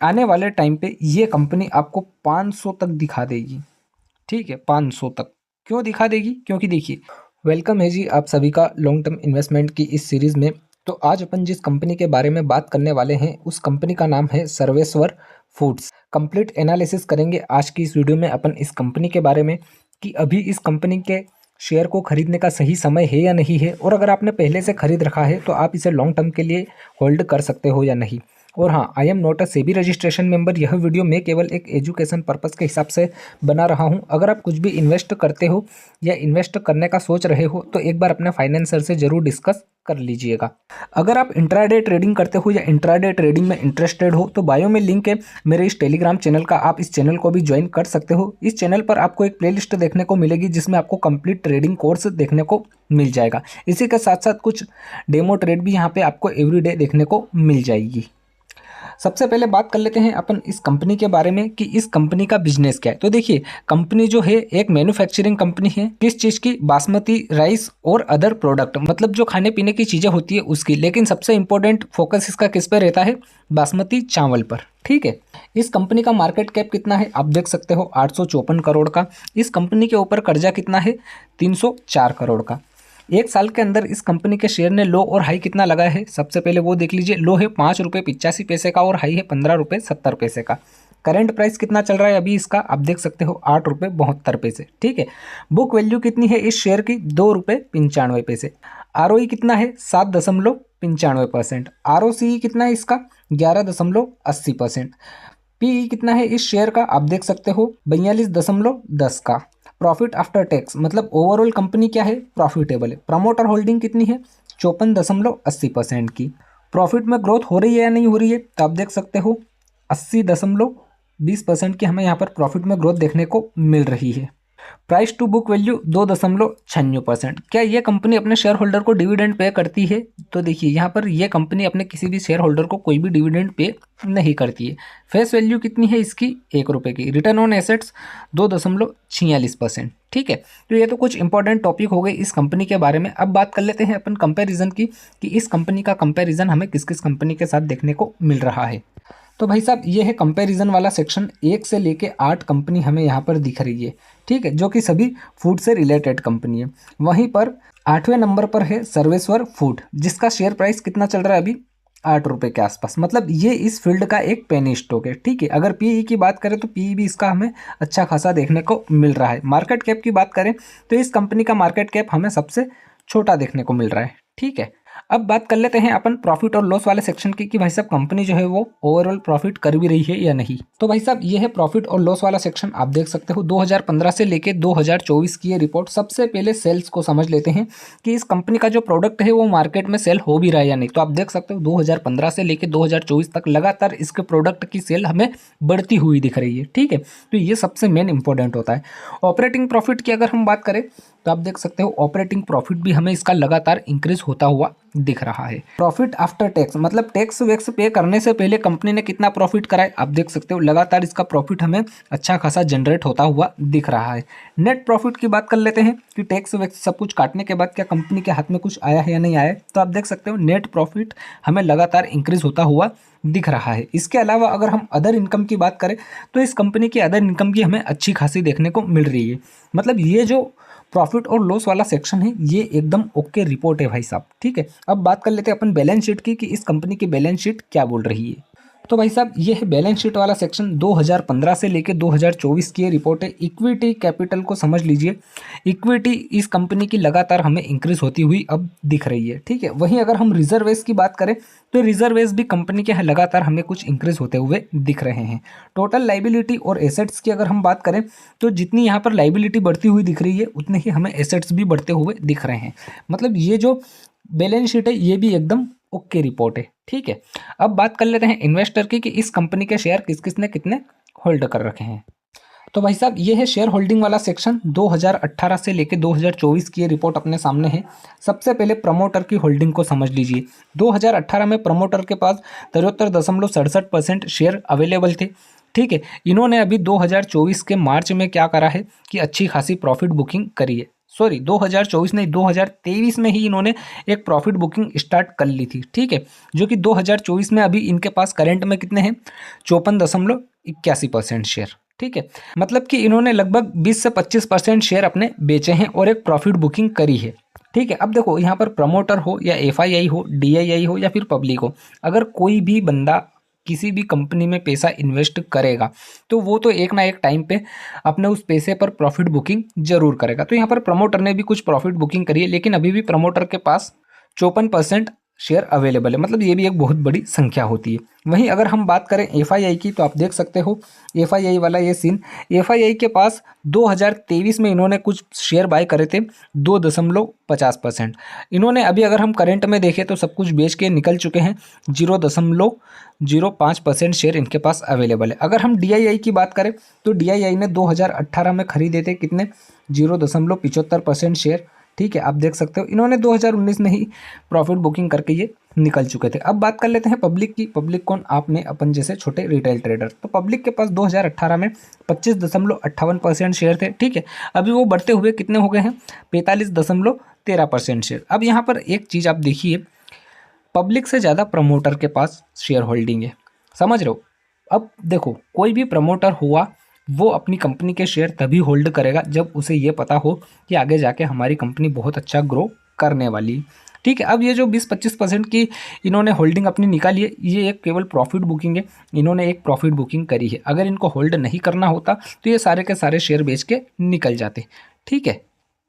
आने वाले टाइम पे ये कंपनी आपको 500 तक दिखा देगी। ठीक है, 500 तक क्यों दिखा देगी? क्योंकि देखिए, वेलकम है जी आप सभी का लॉन्ग टर्म इन्वेस्टमेंट की इस सीरीज़ में। तो आज अपन जिस कंपनी के बारे में बात करने वाले हैं उस कंपनी का नाम है सर्वेश्वर फूड्स। कंप्लीट एनालिसिस करेंगे आज की इस वीडियो में अपन इस कंपनी के बारे में कि अभी इस कंपनी के शेयर को खरीदने का सही समय है या नहीं है, और अगर आपने पहले से खरीद रखा है तो आप इसे लॉन्ग टर्म के लिए होल्ड कर सकते हो या नहीं। और हाँ, I am not a SEBI registration member. यह वीडियो मैं केवल एक एजुकेशन पर्पस के हिसाब से बना रहा हूँ। अगर आप कुछ भी इन्वेस्ट करते हो या इन्वेस्ट करने का सोच रहे हो तो एक बार अपने फाइनेंसर से जरूर डिस्कस कर लीजिएगा। अगर आप इंट्राडे ट्रेडिंग करते हो या इंट्राडे ट्रेडिंग में इंटरेस्टेड हो तो बायो में लिंक है मेरे इस टेलीग्राम चैनल का, आप इस चैनल को भी ज्वाइन कर सकते हो। इस चैनल पर आपको एक प्लेलिस्ट देखने को मिलेगी जिसमें आपको कंप्लीट ट्रेडिंग कोर्स देखने को मिल जाएगा। इसी के साथ साथ कुछ डेमो ट्रेड भी यहाँ पे आपको एवरीडे देखने को मिल जाएगी। सबसे पहले बात कर लेते हैं अपन इस कंपनी के बारे में कि इस कंपनी का बिजनेस क्या है। तो देखिए, कंपनी जो है एक मैन्युफैक्चरिंग कंपनी है। किस चीज़ की? बासमती राइस और अदर प्रोडक्ट, मतलब जो खाने पीने की चीज़ें होती है उसकी। लेकिन सबसे इंपॉर्टेंट फोकस इसका किस पर रहता है? बासमती चावल पर। ठीक है, इस कंपनी का मार्केट कैप कितना है आप देख सकते हो, 854 करोड़ का। इस कंपनी के ऊपर कर्जा कितना है? 304 करोड़ का। एक साल के अंदर इस कंपनी के शेयर ने लो और हाई कितना लगाया है सबसे पहले वो देख लीजिए। लो है 5 रुपये 85 पैसे का और हाई है 15 रुपये 70 पैसे का। करंट प्राइस कितना चल रहा है अभी इसका आप देख सकते हो, 8 रुपये 72 पैसे। ठीक है, बुक वैल्यू कितनी है इस शेयर की? 2 रुपये 95 पैसे। ROE कितना है? 7.95%। ROCE कितना है इसका? 11.80%। PE कितना है इस शेयर का आप देख सकते हो? 42.10 का। प्रॉफिट आफ्टर टैक्स, मतलब ओवरऑल कंपनी क्या है? प्रॉफिटेबल है। प्रमोटर होल्डिंग कितनी है? 54.80% की। प्रॉफिट में ग्रोथ हो रही है या नहीं हो रही है तो आप देख सकते हो 80.20% की हमें यहाँ पर प्रॉफिट में ग्रोथ देखने को मिल रही है। Price to book value 2.96%। क्या ये कंपनी अपने शेयर होल्डर को डिविडेंड पे करती है? तो देखिए, यहाँ पर ये कंपनी अपने किसी भी शेयर होल्डर को कोई भी डिविडेंड पे नहीं करती है। फेस वैल्यू कितनी है इसकी? 1 रुपये की। Return on assets 2.46%। ठीक है, तो ये तो कुछ इंपॉर्टेंट टॉपिक हो गए इस कंपनी के बारे में। अब बात कर लेते हैं अपन कंपैरिजन की कि इस कंपनी का कंपैरिजन हमें किस किस कंपनी के साथ देखने को मिल रहा है। तो भाई साहब, ये है कंपैरिजन वाला सेक्शन। 1 से लेके 8 कंपनी हमें यहाँ पर दिख रही है। ठीक है, जो कि सभी फूड से रिलेटेड कंपनी है। वहीं पर 8वें नंबर पर है सर्वेश्वर फूड, जिसका शेयर प्राइस कितना चल रहा है अभी? 8 रुपये के आसपास। मतलब ये इस फील्ड का एक पेनी स्टॉक है। ठीक है, अगर PE की बात करें तो PE भी इसका हमें अच्छा खासा देखने को मिल रहा है। मार्केट कैप की बात करें तो इस कंपनी का मार्केट कैप हमें सबसे छोटा देखने को मिल रहा है। ठीक है, अब बात कर लेते हैं अपन प्रॉफिट और लॉस वाले सेक्शन की कि भाई साहब कंपनी जो है वो ओवरऑल प्रॉफिट कर भी रही है या नहीं। तो भाई साहब, ये है प्रॉफिट और लॉस वाला सेक्शन। आप देख सकते हो 2015 से लेके 2024 की ये रिपोर्ट। सबसे पहले सेल्स को समझ लेते हैं कि इस कंपनी का जो प्रोडक्ट है वो मार्केट में सेल हो भी रहा है या नहीं। तो आप देख सकते हो 2015 से लेके 2024 तक लगातार इसके प्रोडक्ट की सेल हमें बढ़ती हुई दिख रही है। ठीक है, तो ये सबसे मेन इंपॉर्टेंट होता है। ऑपरेटिंग प्रॉफिट की अगर हम बात करें तो आप देख सकते हो ऑपरेटिंग प्रॉफिट भी हमें इसका लगातार इंक्रीज होता हुआ दिख रहा है। प्रॉफिट आफ्टर टैक्स, मतलब टैक्स वैक्स पे करने से पहले कंपनी ने कितना प्रॉफिट करा है आप देख सकते हो। लगातार इसका प्रॉफिट हमें अच्छा खासा जनरेट होता हुआ दिख रहा है। नेट प्रॉफिट की बात कर लेते हैं कि टैक्स वैक्स सब कुछ काटने के बाद क्या कंपनी के हाथ में कुछ आया है या नहीं आया है। तो आप देख सकते हो नेट प्रॉफिट हमें लगातार इंक्रीज होता हुआ दिख रहा है। इसके अलावा अगर हम अदर इनकम की बात करें तो इस कंपनी की अदर इनकम की हमें अच्छी खासी देखने को मिल रही है। मतलब ये जो प्रॉफिट और लॉस वाला सेक्शन है ये एकदम ओके रिपोर्ट है भाई साहब। ठीक है, अब बात कर लेते हैं अपन बैलेंस शीट की कि इस कंपनी की बैलेंस शीट क्या बोल रही है। तो भाई साहब, ये है बैलेंस शीट वाला सेक्शन। 2015 से लेके 2024 की ये रिपोर्ट है। इक्विटी कैपिटल को समझ लीजिए। इक्विटी इस कंपनी की लगातार हमें इंक्रीज होती हुई अब दिख रही है। ठीक है, वहीं अगर हम रिजर्वेस की बात करें तो रिजर्वेस भी कंपनी के लगातार हमें कुछ इंक्रीज होते हुए दिख रहे हैं। टोटल लाइबिलिटी और एसेट्स की अगर हम बात करें तो जितनी यहाँ पर लाइबिलिटी बढ़ती हुई दिख रही है उतने ही हमें एसेट्स भी बढ़ते हुए दिख रहे हैं। मतलब ये जो बैलेंस शीट है ये भी एकदम ओके रिपोर्ट है। ठीक है, अब बात कर लेते हैं इन्वेस्टर की कि इस कंपनी के शेयर किस किस ने कितने होल्ड कर रखे हैं। तो भाई साहब, ये है शेयर होल्डिंग वाला सेक्शन। 2018 से लेके 2024 की ये रिपोर्ट अपने सामने है। सबसे पहले प्रमोटर की होल्डिंग को समझ लीजिए। 2018 में प्रमोटर के पास 73.67% शेयर अवेलेबल थे। ठीक है, इन्होंने अभी 2024 के मार्च में क्या करा है कि अच्छी खासी प्रॉफिट बुकिंग करी है। सॉरी 2024 नहीं, 2023 में ही इन्होंने एक प्रॉफिट बुकिंग स्टार्ट कर ली थी, ठीक है, जो कि 2024 में अभी इनके पास करंट में कितने हैं, 54.81% शेयर, ठीक है। मतलब कि इन्होंने लगभग 20 से 25% शेयर अपने बेचे हैं और एक प्रॉफिट बुकिंग करी है, ठीक है। अब देखो यहाँ पर प्रमोटर हो या एफआईआई हो, डीआईआई हो या फिर पब्लिक हो, अगर कोई भी बंदा किसी भी कंपनी में पैसा इन्वेस्ट करेगा तो वो तो एक ना एक टाइम पे अपने उस पैसे पर प्रॉफिट बुकिंग जरूर करेगा। तो यहाँ पर प्रमोटर ने भी कुछ प्रॉफिट बुकिंग करी है, लेकिन अभी भी प्रमोटर के पास 54% शेयर अवेलेबल है, मतलब ये भी एक बहुत बड़ी संख्या होती है। वहीं अगर हम बात करें एफआईआई की, तो आप देख सकते हो एफआईआई वाला ये सीन, एफआईआई के पास 2023 में इन्होंने कुछ शेयर बाय करे थे 2.50%। इन्होंने अभी अगर हम करंट में देखें तो सब कुछ बेच के निकल चुके हैं, 0.05% शेयर इनके पास अवेलेबल है। अगर हम डीआईआई की बात करें तो डीआईआई ने 2018 में खरीदे थे कितने, 0.75% शेयर, ठीक है। आप देख सकते हो इन्होंने 2019 में ही प्रॉफिट बुकिंग करके ये निकल चुके थे। अब बात कर लेते हैं पब्लिक की। पब्लिक कौन, आप में अपन जैसे छोटे रिटेल ट्रेडर। तो पब्लिक के पास 2018 में 25.58% शेयर थे, ठीक है। अभी वो बढ़ते हुए कितने हो गए हैं, 45.13% शेयर। अब यहाँ पर एक चीज़ आप देखिए, पब्लिक से ज़्यादा प्रमोटर के पास शेयर होल्डिंग है, समझ रहे हो। अब देखो कोई भी प्रमोटर हुआ वो अपनी कंपनी के शेयर तभी होल्ड करेगा जब उसे ये पता हो कि आगे जाके हमारी कंपनी बहुत अच्छा ग्रो करने वाली है, ठीक है। अब ये जो 20-25% की इन्होंने होल्डिंग अपनी निकाली है, ये एक केवल प्रॉफिट बुकिंग है, इन्होंने एक प्रॉफिट बुकिंग करी है। अगर इनको होल्ड नहीं करना होता तो ये सारे के सारे शेयर बेच के निकल जाते, ठीक है।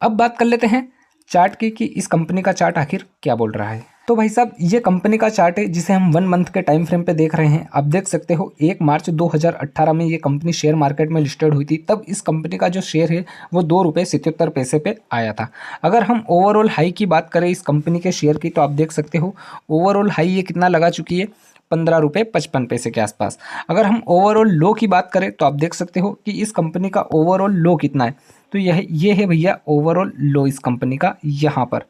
अब बात कर लेते हैं चार्ट की कि इस कंपनी का चार्ट आखिर क्या बोल रहा है। तो भाई साहब ये कंपनी का चार्ट है जिसे हम 1 मंथ के टाइम फ्रेम पे देख रहे हैं। आप देख सकते हो 1 मार्च 2018 में ये कंपनी शेयर मार्केट में लिस्टेड हुई थी। तब इस कंपनी का जो शेयर है वो 2 रुपये 77 पैसे पे आया था। अगर हम ओवरऑल हाई की बात करें इस कंपनी के शेयर की, तो आप देख सकते हो ओवरऑल हाई ये कितना लगा चुकी है, 15.55 रुपये के आसपास। अगर हम ओवरऑल लो की बात करें तो आप देख सकते हो कि इस कंपनी का ओवरऑल लो कितना है, तो ये है भैया ओवरऑल लो इस कंपनी का, यहाँ पर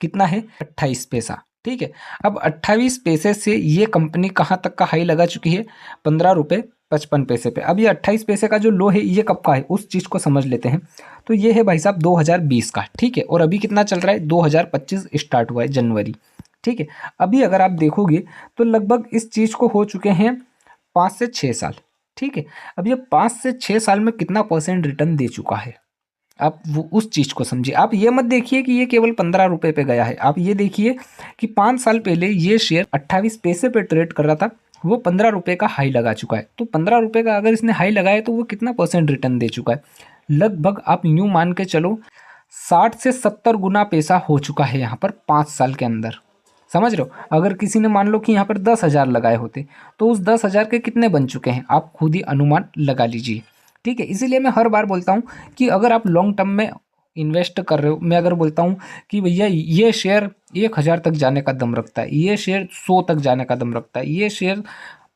कितना है, 28 पैसा, ठीक है। अब 28 पैसे से ये कंपनी कहाँ तक का हाई लगा चुकी है, 15.55 रुपये पे। अब ये 28 पैसे का जो लो है ये कब का है, उस चीज़ को समझ लेते हैं। तो ये है भाई साहब 2020 का, ठीक है। और अभी कितना चल रहा है, 2025 स्टार्ट हुआ है जनवरी, ठीक है। अभी अगर आप देखोगे तो लगभग इस चीज़ को हो चुके हैं 5 से 6 साल, ठीक है। अब ये 5 से 6 साल में कितना % रिटर्न दे चुका है, आप वो उस चीज़ को समझिए। आप ये मत देखिए कि ये केवल 15 रुपये पे गया है, आप ये देखिए कि 5 साल पहले ये शेयर 28 पैसे पे ट्रेड कर रहा था, वो 15 रुपये का हाई लगा चुका है। तो 15 रुपये का अगर इसने हाई लगाया तो वो कितना % रिटर्न दे चुका है, लगभग आप यूँ मान के चलो 60 से 70 गुना पैसा हो चुका है यहाँ पर 5 साल के अंदर, समझ रहे हो। अगर किसी ने मान लो कि यहाँ पर 10,000 लगाए होते तो उस 10,000 के कितने बन चुके हैं, आप खुद ही अनुमान लगा लीजिए, ठीक है। इसीलिए मैं हर बार बोलता हूँ कि अगर आप लॉन्ग टर्म में इन्वेस्ट कर रहे हो, मैं अगर बोलता हूँ कि भैया ये शेयर 1,000 तक जाने का दम रखता है, ये शेयर 100 तक जाने का दम रखता है, ये शेयर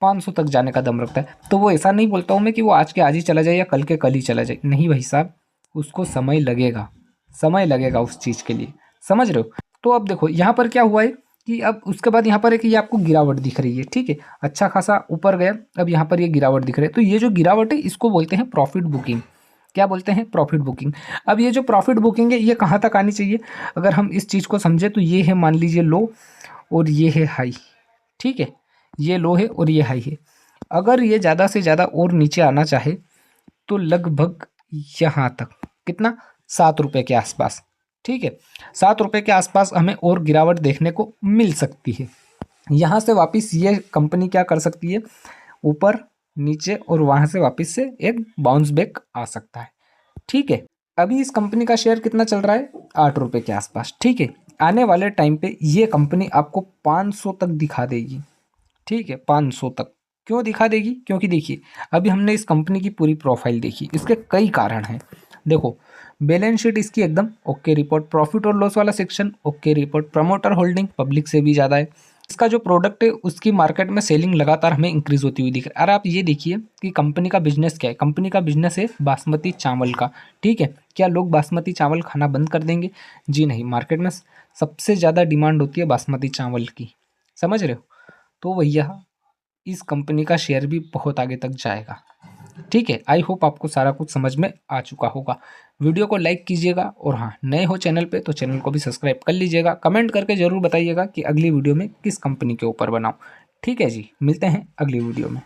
500 तक जाने का दम रखता है, तो वो ऐसा नहीं बोलता हूँ मैं कि वो आज के आज ही चला जाए या कल के कल ही चला जाए, नहीं भाई साहब, उसको समय लगेगा, समय लगेगा उस चीज़ के लिए, समझ रहे हो। तो अब देखो यहाँ पर क्या हुआ है कि अब उसके बाद यहाँ पर है कि ये आपको गिरावट दिख रही है, ठीक है, अच्छा खासा ऊपर गया, अब यहाँ पर ये गिरावट दिख रही है। तो ये जो गिरावट है इसको बोलते हैं प्रॉफिट बुकिंग। क्या बोलते हैं, प्रॉफिट बुकिंग। अब ये जो प्रॉफिट बुकिंग है ये कहाँ तक आनी चाहिए, अगर हम इस चीज़ को समझे तो ये है मान लीजिए लो और ये है हाई, ठीक है, ये लो है और ये हाई है। अगर ये ज़्यादा से ज़्यादा और नीचे आना चाहे तो लगभग यहाँ तक, कितना, 7 रुपये के आसपास, ठीक है, 7 रुपये के आसपास हमें और गिरावट देखने को मिल सकती है। यहाँ से वापस ये कंपनी क्या कर सकती है, ऊपर नीचे और वहाँ से वापस से एक बाउंस बैक आ सकता है, ठीक है। अभी इस कंपनी का शेयर कितना चल रहा है, 8 रुपये के आसपास, ठीक है। आने वाले टाइम पे ये कंपनी आपको 500 तक दिखा देगी, ठीक है, 500 तक। क्यों दिखा देगी, क्योंकि देखिए अभी हमने इस कंपनी की पूरी प्रोफाइल देखी, इसके कई कारण हैं। देखो बैलेंस शीट इसकी एकदम ओके रिपोर्ट, प्रॉफिट और लॉस वाला section okay report, promoter holding public से भी ज़्यादा है, इसका जो प्रोडक्ट है उसकी मार्केट में सेलिंग लगातार हमें इंक्रीज होती हुई दिख रही है। और आप ये देखिए कि कंपनी का बिजनेस क्या है, कंपनी का बिजनेस है बासमती चावल का, ठीक है। क्या लोग बासमती चावल खाना बंद कर देंगे, जी नहीं, मार्केट में सबसे ज़्यादा डिमांड होती है बासमती चावल की, समझ रहे हो। तो भैया इस कंपनी का शेयर भी बहुत आगे तक जाएगा, ठीक है, आई होप आपको सारा कुछ समझ में आ चुका होगा। वीडियो को लाइक कीजिएगा और हाँ, नए हो चैनल पे तो चैनल को भी सब्सक्राइब कर लीजिएगा। कमेंट करके ज़रूर बताइएगा कि अगली वीडियो में किस कंपनी के ऊपर बनाऊँ। ठीक है जी, मिलते हैं अगली वीडियो में।